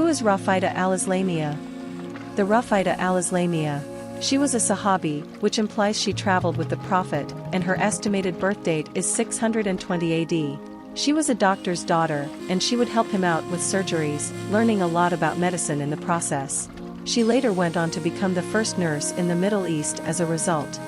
Who is Rufaida Al-Aslamia? The Rufaida Al-Aslamia. She was a Sahabi, which implies she traveled with the Prophet, and her estimated birth date is 620 AD. She was a doctor's daughter, and she would help him out with surgeries, learning a lot about medicine in the process. She later went on to become the first nurse in the Middle East as a result.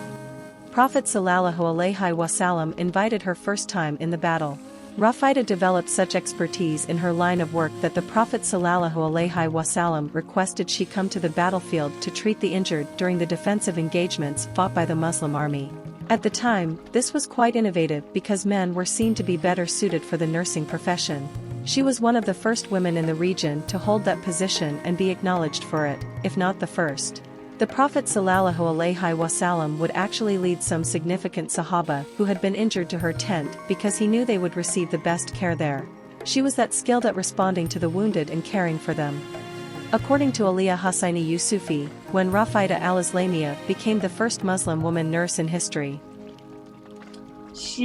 Prophet sallallahu alaihi wasallam invited her first time in the battle. Rufaida developed such expertise in her line of work that the Prophet sallallahu alaihi wasallam requested she come to the battlefield to treat the injured during the defensive engagements fought by the Muslim army. At the time, this was quite innovative because men were seen to be better suited for the nursing profession. She was one of the first women in the region to hold that position and be acknowledged for it, if not the first. The Prophet sallallahu alaihi wasallam would actually lead some significant Sahaba who had been injured to her tent because he knew they would receive the best care there. She was that skilled at responding to the wounded and caring for them. According to Aliyah Hussaini Yusufi, when Rufaida Al-Aslamia became the first Muslim woman nurse in history.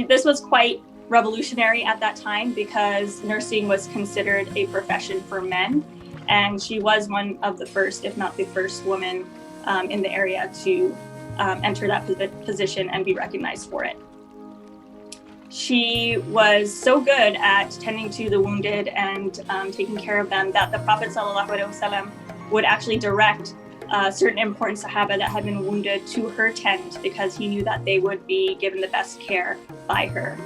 This was quite revolutionary at that time because nursing was considered a profession for men, and she was one of the first, if not the first woman in the area to enter that position and be recognized for it. She was so good at tending to the wounded and taking care of them that the Prophet ﷺ would actually direct certain important Sahaba that had been wounded to her tent because he knew that they would be given the best care by her.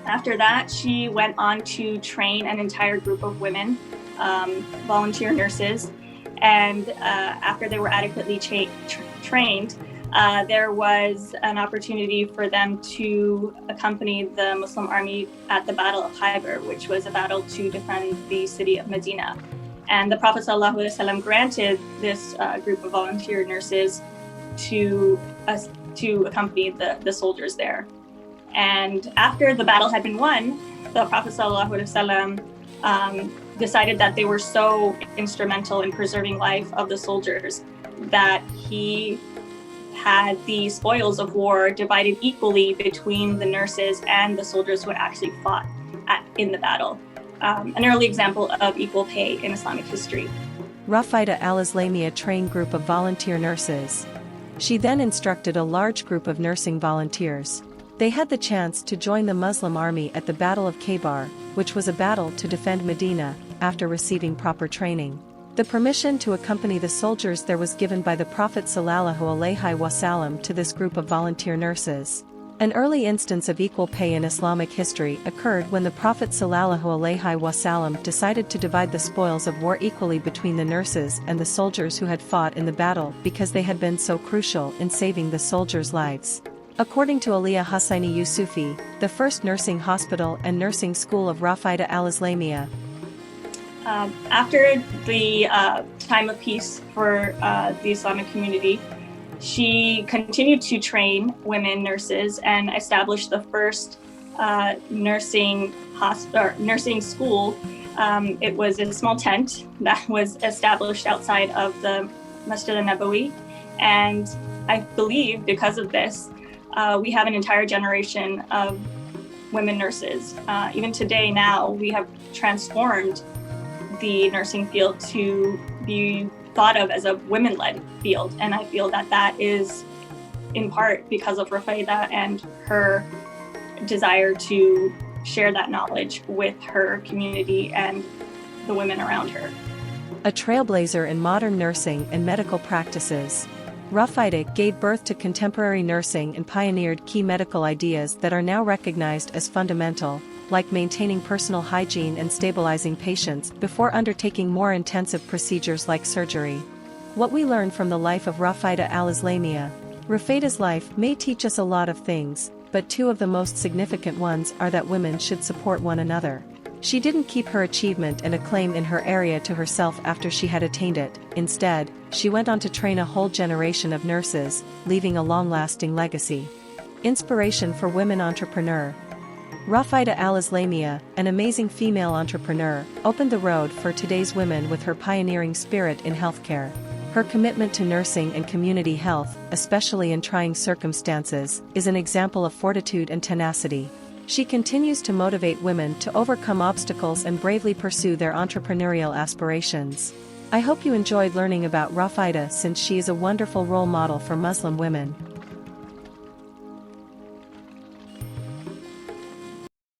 After that, she went on to train an entire group of women, volunteer nurses, and after they were adequately trained, there was an opportunity for them to accompany the Muslim army at the Battle of Khyber, which was a battle to defend the city of Medina. And the Prophet ﷺ granted this group of volunteer nurses to accompany the soldiers there. And after the battle had been won, the Prophet ﷺ decided that they were so instrumental in preserving life of the soldiers that he had the spoils of war divided equally between the nurses and the soldiers who had actually fought in the battle. An early example of equal pay in Islamic history. Rufaida Al-Aslamia trained group of volunteer nurses. She then instructed a large group of nursing volunteers. They had the chance to join the Muslim army at the Battle of Khaybar, which was a battle to defend Medina, after receiving proper training. The permission to accompany the soldiers there was given by the Prophet sallallahu alaihi wasallam to this group of volunteer nurses. An early instance of equal pay in Islamic history occurred when the Prophet sallallahu alaihi wasallam decided to divide the spoils of war equally between the nurses and the soldiers who had fought in the battle because they had been so crucial in saving the soldiers' lives. According to Aliyah Hussaini Yusufi, the first nursing hospital and nursing school of Rufaida Al-Aslamia. After the time of peace for the Islamic community, she continued to train women nurses and established the first nursing school. It was a small tent that was established outside of the Masjid al-Nabawi, and I believe because of this, we have an entire generation of women nurses. Even today now, we have transformed the nursing field to be thought of as a women-led field, and I feel that that is in part because of Rufaida and her desire to share that knowledge with her community and the women around her. A trailblazer in modern nursing and medical practices, Rufaida gave birth to contemporary nursing and pioneered key medical ideas that are now recognized as fundamental, like maintaining personal hygiene and stabilizing patients before undertaking more intensive procedures like surgery. What we learn from the life of Rufaida Al-Aslamia. Rufaida's life may teach us a lot of things, but two of the most significant ones are that women should support one another. She didn't keep her achievement and acclaim in her area to herself after she had attained it. Instead, she went on to train a whole generation of nurses, leaving a long-lasting legacy. Inspiration for women entrepreneur. Rufaida Al-Aslamia, an amazing female entrepreneur, opened the road for today's women with her pioneering spirit in healthcare. Her commitment to nursing and community health, especially in trying circumstances, is an example of fortitude and tenacity. She continues to motivate women to overcome obstacles and bravely pursue their entrepreneurial aspirations. I hope you enjoyed learning about Rufaida since she is a wonderful role model for Muslim women.